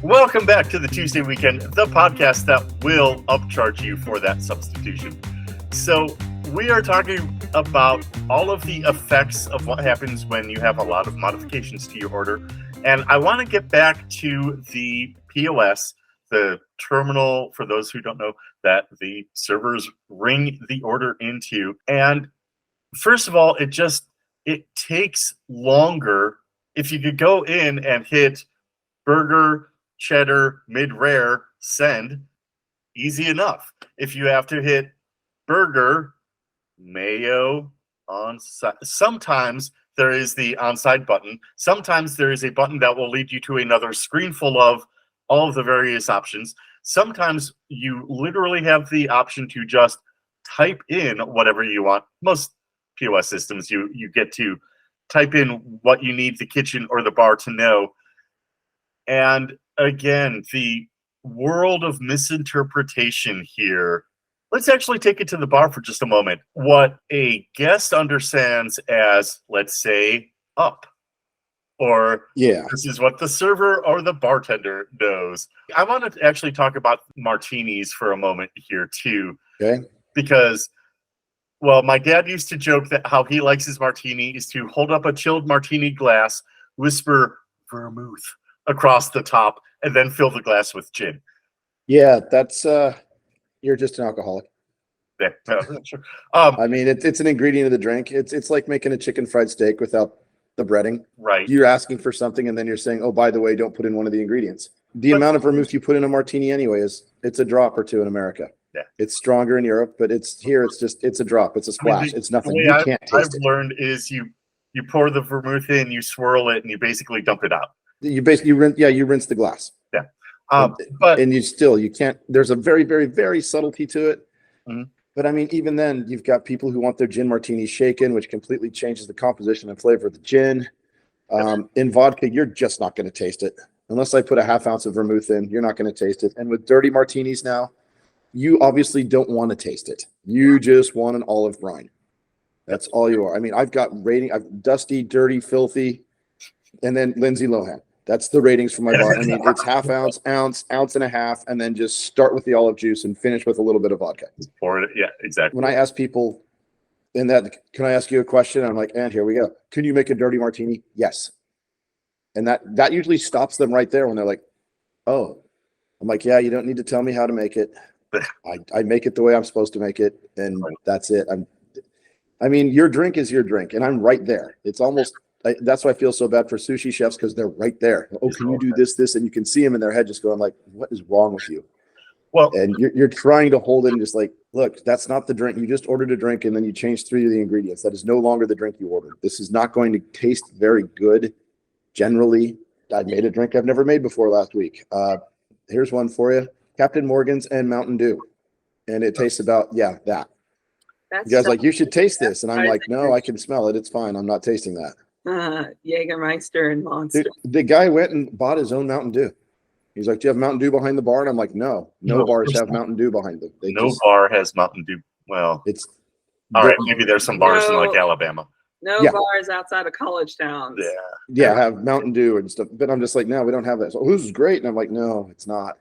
Welcome back to the Tuesday Weekend, the podcast that will upcharge you for that substitution. So we are talking about all of the effects of what happens when you have a lot of modifications to your order. And I want to get back to the POS, the terminal, for those who don't know, that the servers ring the order into. And first of all, it takes longer. If you could go in and hit burger, cheddar, mid-rare, send, easy enough. If you have to hit burger, mayo, on-side, sometimes there is the on-side button. Sometimes there is a button that will lead you to another screen full of all of the various options. Sometimes you literally have the option to just type in whatever you want. Most POS systems, you get to type in what you need the kitchen or the bar to know. And again, the world of misinterpretation here. Let's actually take it to the bar for just a moment. What a guest understands as, let's say, up, or this is what the server or the bartender knows. I want to actually talk about martinis for a moment here too. Okay. Because, well, my dad used to joke that how he likes his martini is to hold up a chilled martini glass, whisper vermouth across the top, and then fill the glass with gin. Yeah, that's you're just an alcoholic. Yeah, sure. I mean, it's an ingredient of the drink. It's like making a chicken fried steak without the breading. Right. You're asking for something, and then you're saying, "Oh, by the way, don't put in one of the ingredients." The amount of vermouth you put in a martini anyway it's a drop or two in America. Yeah. It's stronger in Europe, but it's a drop. It's a splash. It's nothing. You can't taste it. I've learned is you pour the vermouth in, you swirl it, and you basically dump it out. You rinse the glass. Yeah. But you can't. There's a very, very, very subtlety to it. Mm-hmm. But I mean, even then, you've got people who want their gin martini shaken, which completely changes the composition and flavor of the gin. In vodka, you're just not going to taste it. Unless I put a half ounce of vermouth in, you're not going to taste it. And with dirty martinis now, you obviously don't want to taste it. You just want an olive brine. That's all you are. I mean, I've got I've dusty, dirty, filthy, and then Lindsay Lohan. That's the ratings for my bar. I mean, it's half ounce, ounce and a half, and then just start with the olive juice and finish with a little bit of vodka. Pour it. Yeah, exactly. When I ask people can I ask you a question? I'm like, and here we go. Can you make a dirty martini? Yes. And that usually stops them right there when they're like, oh. I'm like, yeah, you don't need to tell me how to make it. I make it the way I'm supposed to make it, and that's it. I mean, your drink is your drink, and I'm right there. It's almost that's why I feel so bad for sushi chefs, because they're right there. Oh, can you do this? And you can see them in their head just going like, what is wrong with you? Well, and you're trying to hold it and just like, look, that's not the drink. You just ordered a drink and then you changed 3 of the ingredients. That is no longer the drink you ordered. This is not going to taste very good. Generally, I made a drink I've never made before last week. Here's one for you. Captain Morgan's and Mountain Dew. And it tastes about, that. That's you guys like, you should taste this. And I'm like, no, I can smell it. It's fine. I'm not tasting that. Jägermeister and Monster. Dude, the guy went and bought his own Mountain Dew. He's like, do you have Mountain Dew behind the bar? And I'm like, no bars have Mountain Dew behind them. No bar has Mountain Dew. Well, it's all right. Maybe there's some bars in like Alabama. No bars outside of college towns. Yeah, have Mountain Dew and stuff. But I'm just like, no, we don't have that. So this is great. And I'm like, no, it's not.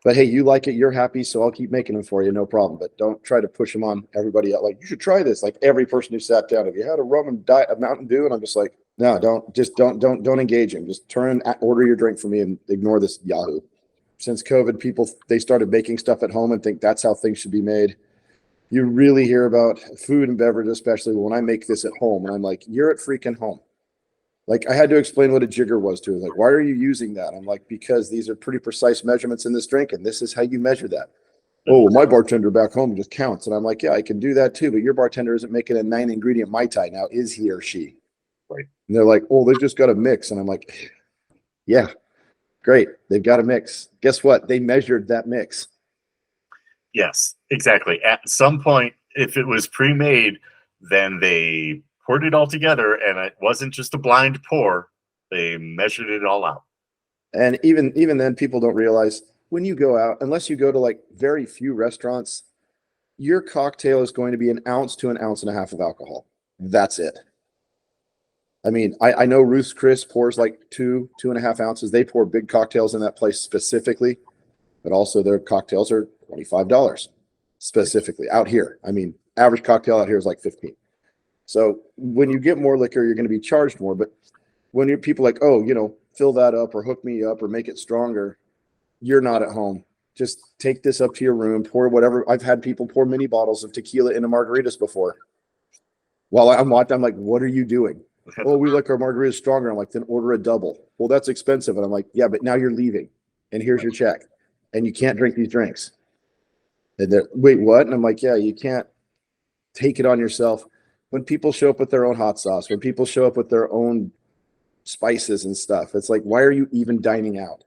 But hey, you like it, you're happy, so I'll keep making them for you, no problem. But don't try to push them on everybody else. Like, you should try this. Like every person who sat down, have you had a rum and a Mountain Dew? And I'm just like, no, don't engage him. Just order your drink for me and ignore this Yahoo. Since COVID, people they started making stuff at home and think that's how things should be made. You really hear about food and beverage, especially when I make this at home, and I'm like, you're at freaking home. Like, I had to explain what a jigger was to him. Like, why are you using that? I'm like, because these are pretty precise measurements in this drink, and this is how you measure that. Oh, my bartender back home just counts. And I'm like, yeah, I can do that too, but your bartender isn't making a 9-ingredient Mai Tai now, is he or she? Right. And they're like, oh, they just got a mix. And I'm like, yeah, great. They've got a mix. Guess what? They measured that mix. Yes, exactly. At some point, if it was pre-made, then they poured it all together, and it wasn't just a blind pour. They measured it all out. And even then, people don't realize when you go out, unless you go to like very few restaurants, your cocktail is going to be 1 ounce to 1.5 ounces of alcohol. That's it. I mean, I know Ruth's Chris pours like 2.5 ounces. They pour big cocktails in that place specifically, but also their cocktails are $25 specifically out here. I mean, average cocktail out here is like 15. So when you get more liquor, you're going to be charged more. But when you're people like, oh, fill that up or hook me up or make it stronger, you're not at home. Just take this up to your room, pour whatever. I've had people pour mini bottles of tequila into margaritas before. While I'm watching, I'm like, what are you doing? Oh, we like our margaritas stronger. I'm like, then order a double. Well, that's expensive. And I'm like, yeah, but now you're leaving and here's your check and you can't drink these drinks. And they're, wait, what? And I'm like, yeah, you can't take it on yourself. When people show up with their own hot sauce, when people show up with their own spices and stuff, it's like, why are you even dining out?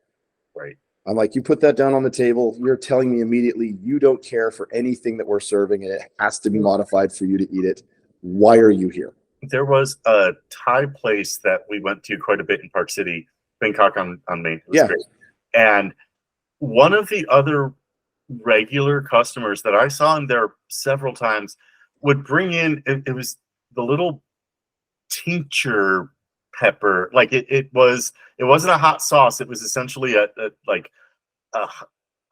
Right. I'm like, you put that down on the table. You're telling me immediately you don't care for anything that we're serving and it has to be modified for you to eat it. Why are you here? There was a Thai place that we went to quite a bit in Park City, Bangkok on Main. It was great. And one of the other regular customers that I saw in there several times would bring in, it was the little tincture pepper. Like it wasn't a hot sauce. It was essentially a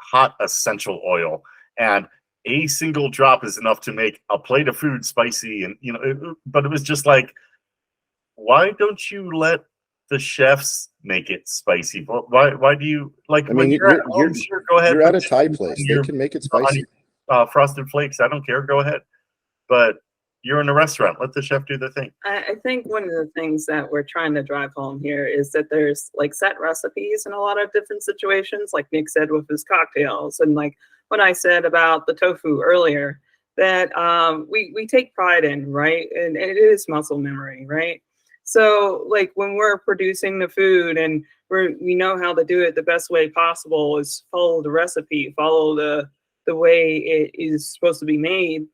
hot essential oil. And a single drop is enough to make a plate of food spicy. And, but it was just like, why don't you let the chefs make it spicy? Why do you like? I mean, sure, go ahead. You're at a Thai place. They can make it spicy. Frosted Flakes. I don't care. Go ahead. But you're in a restaurant. Let the chef do their thing. I think one of the things that we're trying to drive home here is that there's like set recipes in a lot of different situations, like Nick said with his cocktails, and like what I said about the tofu earlier, that we take pride in, right? And it is muscle memory, right? So like when we're producing the food and we know how to do it the best way possible is follow the recipe, follow the way it is supposed to be made.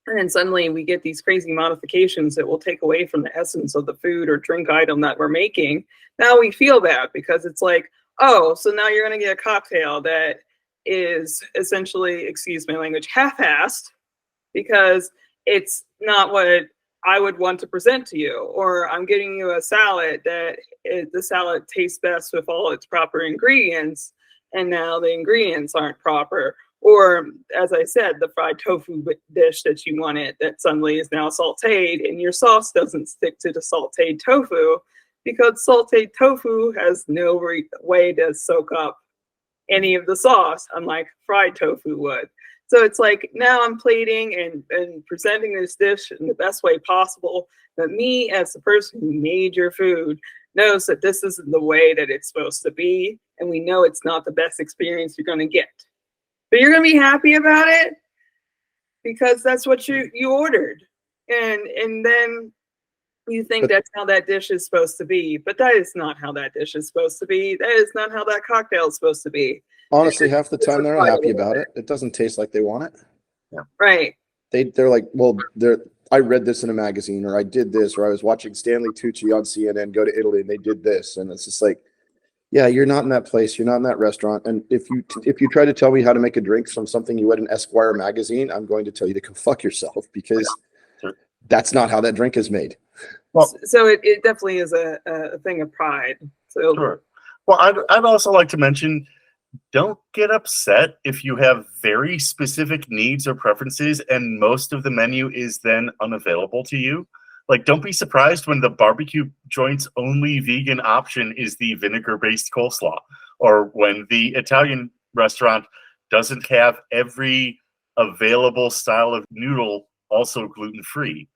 And then suddenly we get these crazy modifications that will take away from the essence of the food or drink item that we're making. Now we feel bad because it's like, oh, so now you're going to get a cocktail that is essentially, excuse my language, half-assed because it's not what I would want to present to you. Or I'm getting you a salad that the salad tastes best with all its proper ingredients, and now the ingredients aren't proper. Or, as I said, the fried tofu dish that you wanted that suddenly is now sauteed, and your sauce doesn't stick to the sauteed tofu because sauteed tofu has no way to soak up any of the sauce, unlike fried tofu would. So it's like now I'm plating and presenting this dish in the best way possible. But me, as the person who made your food, knows that this isn't the way that it's supposed to be, and we know it's not the best experience you're going to get. But you're going to be happy about it because that's what you ordered. And then you think that's how that dish is supposed to be. But that is not how that dish is supposed to be. That is not how that cocktail is supposed to be. Honestly, half the time they're not happy about it. It doesn't taste like they want it. Yeah. Right. They're like, well, I read this in a magazine, or I did this, or I was watching Stanley Tucci on CNN go to Italy and they did this. And it's just like, yeah, you're not in that place. You're not in that restaurant. And if you try to tell me how to make a drink from something you read in Esquire magazine, I'm going to tell you to go fuck yourself because that's not how that drink is made. Well, so it definitely is a thing of pride. So sure. Well, I'd also like to mention, don't get upset if you have very specific needs or preferences and most of the menu is then unavailable to you. Like, don't be surprised when the barbecue joint's only vegan option is the vinegar-based coleslaw, or when the Italian restaurant doesn't have every available style of noodle also gluten-free.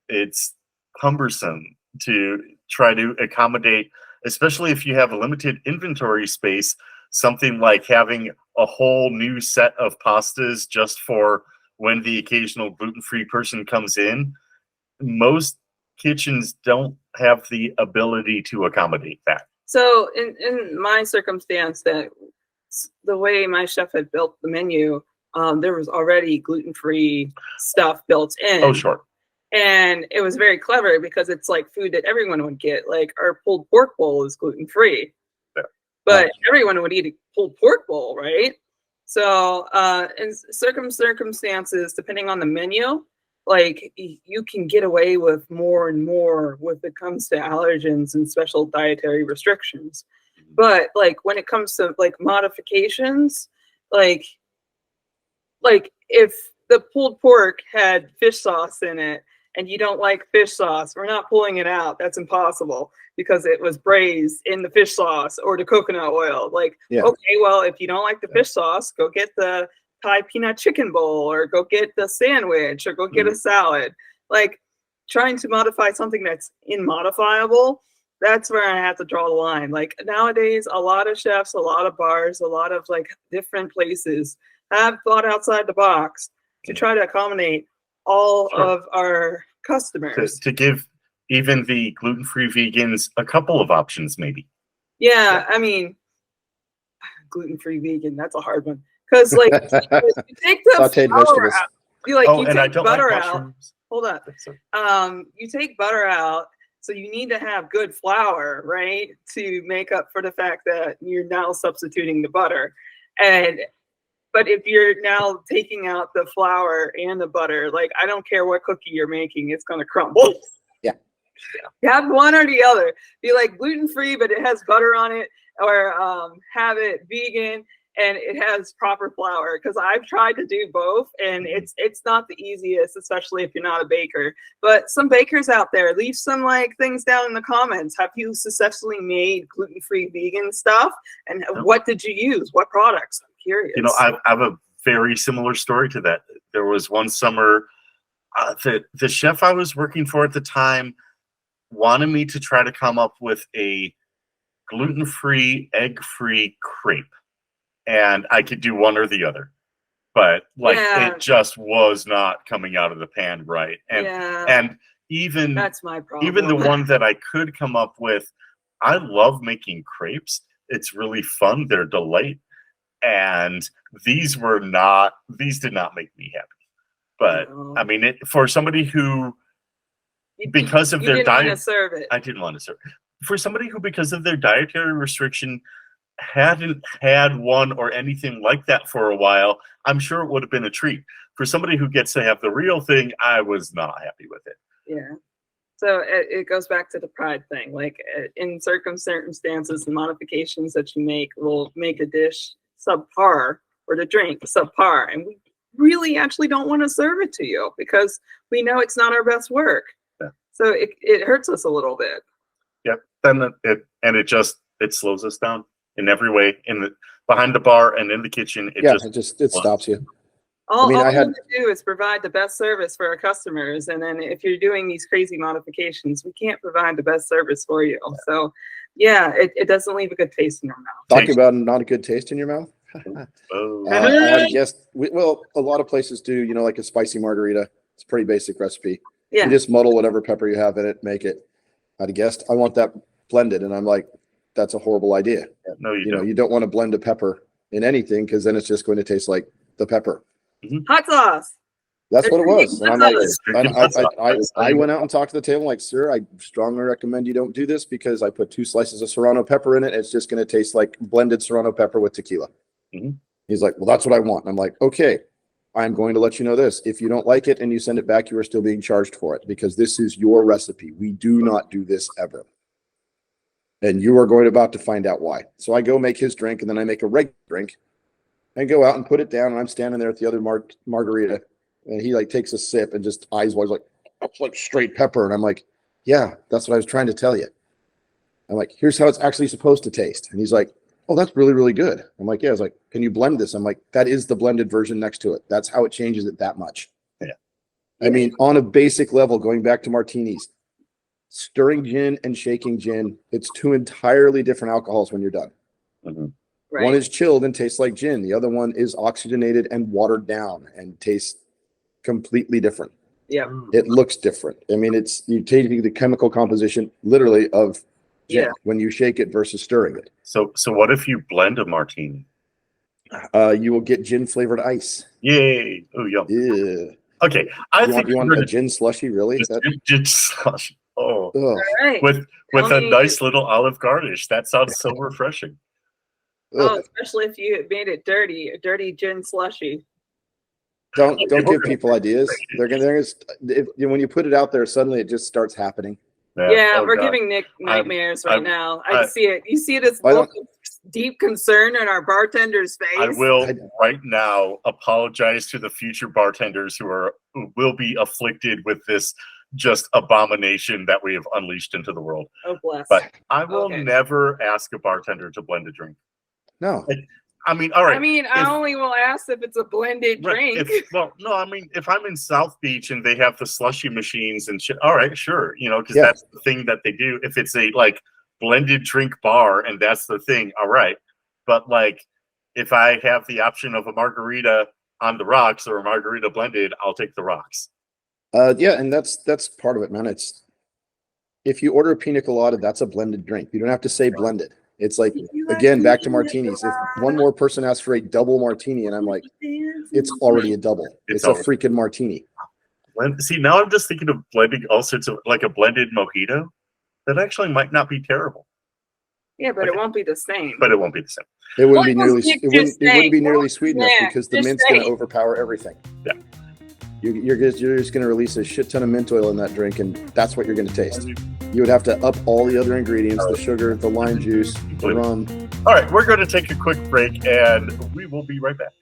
It's cumbersome to try to accommodate, especially if you have a limited inventory space, something like having a whole new set of pastas just for when the occasional gluten-free person comes in. Most kitchens don't have the ability to accommodate that. So in my circumstance, that the way my chef had built the menu, there was already gluten-free stuff built in. Oh, sure. And it was very clever because it's like food that everyone would get. Like our pulled pork bowl is gluten-free, but everyone would eat a pulled pork bowl, right? So in circumstances, depending on the menu, like you can get away with more and more when it comes to allergens and special dietary restrictions. But like when it comes to like modifications, like if the pulled pork had fish sauce in it and you don't like fish sauce, we're not pulling it out. That's impossible because it was braised in the fish sauce or the coconut oil. Like, okay, well, if you don't like the fish sauce, go get the Thai peanut chicken bowl or go get the sandwich or go get a salad. Like trying to modify something that's immodifiable, that's where I have to draw the line. Like nowadays, a lot of chefs, a lot of bars, a lot of like different places have thought outside the box to try to accommodate all of our customers. To give even the gluten-free vegans a couple of options, maybe. Yeah, I mean, gluten-free vegan, that's a hard one. Because like you take the sauteed flour vegetables. out. You take butter like out. Hold on. You take butter out, so you need to have good flour, right? To make up for the fact that you're now substituting the butter. But if you're now taking out the flour and the butter, like I don't care what cookie you're making, it's gonna crumble. Yeah. You have one or the other. Be like gluten-free, but it has butter on it, or have it vegan and it has proper flour. Because I've tried to do both, and it's not the easiest, especially if you're not a baker. But some bakers out there, leave some like things down in the comments. Have you successfully made gluten-free vegan stuff? And what did you use? What products? I'm curious. You know, I have a very similar story to that. There was one summer, the chef I was working for at the time wanted me to try to come up with a gluten-free, egg-free crepe. And I could do one or the other. But like it just was not coming out of the pan right. And even that's my problem. Even the one that I could come up with, I love making crepes. It's really fun. They're delight. And these did not make me happy. But I mean, for somebody who, because of their diet, I didn't want to serve it. For somebody who, because of their dietary restriction, hadn't had one or anything like that for a while, I'm sure it would have been a treat. For somebody who gets to have the real thing, I was not happy with it. Yeah. So it goes back to the pride thing. Like in circumstances, the modifications that you make will make a dish subpar or the drink subpar. And we really actually don't want to serve it to you because we know it's not our best work. Yeah. So it hurts us a little bit. Yep. Then it slows us down in every way, behind the bar and in the kitchen. It stops you. All we have to do is provide the best service for our customers. And then if you're doing these crazy modifications, we can't provide the best service for you. Yeah. So yeah, it doesn't leave a good taste in your mouth. Talking about not a good taste in your mouth. I guess a lot of places do, like a spicy margarita. It's a pretty basic recipe. Yeah. You just muddle whatever pepper you have in it, make it. I'd guessed I want that blended. And I'm like, that's a horrible idea. No, you don't. You don't want to blend a pepper in anything because then it's just going to taste like the pepper. Mm-hmm. Hot sauce. That's what it was. And I'm like, I went out and talked to the table like, sir, I strongly recommend you don't do this because I put 2 slices of Serrano pepper in it. It's just going to taste like blended Serrano pepper with tequila. Mm-hmm. He's like, well, that's what I want. And I'm like, okay, I'm going to let you know this. If you don't like it and you send it back, you are still being charged for it because this is your recipe. We do not do this ever. And you are about to find out why. So I go make his drink, and then I make a regular drink, and go out and put it down. And I'm standing there at the other margarita, and he like takes a sip and just eyes wide like, that's like straight pepper. And I'm like, yeah, that's what I was trying to tell you. I'm like, here's how it's actually supposed to taste. And he's like, oh, that's really, really good. I'm like, yeah. I was like, can you blend this? I'm like, that is the blended version next to it. That's how it changes it that much. Yeah. I mean, on a basic level, going back to martinis. Stirring gin and shaking gin, it's 2 entirely different alcohols when you're done. Mm-hmm. Right. One is chilled and tastes like gin. The other one is oxygenated and watered down and tastes completely different. Yeah. It looks different. I mean, you take the chemical composition literally of gin when you shake it versus stirring it. So what if you blend a martini? You will get gin flavored ice. Yay. Oh, yum. Yeah. Okay. You want a gin slushy, really? Gin slushy. Oh, right. with a nice little olive garnish. That sounds so refreshing. Oh, especially if you made it dirty, a dirty gin slushy. Don't give people ideas. They're gonna when you put it out there, suddenly it just starts happening. Yeah, we're God. giving Nick nightmares right now. I I- see it. You see this look of deep concern in our bartender's face. I will right now apologize to the future bartenders who will be afflicted with this just abomination that we have unleashed into the world. Oh, bless. But I will never ask a bartender to blend a drink. No. I mean, all right. I mean, I only will ask if it's a blended drink. I mean, if I'm in South Beach and they have the slushy machines and shit, all right, sure, because that's the thing that they do. If it's a like blended drink bar and that's the thing, all right. But like, if I have the option of a margarita on the rocks or a margarita blended, I'll take the rocks. And that's part of it, man. It's if you order a pina colada, that's a blended drink. You don't have to say blended. It's like, again, back to martinis. If one more person asks for a double martini, and I'm like, it's already a double. It's a freaking martini. See, now I'm just thinking of blending all sorts of like a blended mojito. That actually might not be terrible. Yeah, but it won't be the same. But it won't be the same. It wouldn't be nearly. It wouldn't be nearly sweet enough because the mint's going to overpower everything. Yeah. You're just going to release a shit ton of mint oil in that drink, and that's what you're going to taste. You would have to up all the other ingredients: the sugar, the lime juice, the rum. All right, we're going to take a quick break, and we will be right back.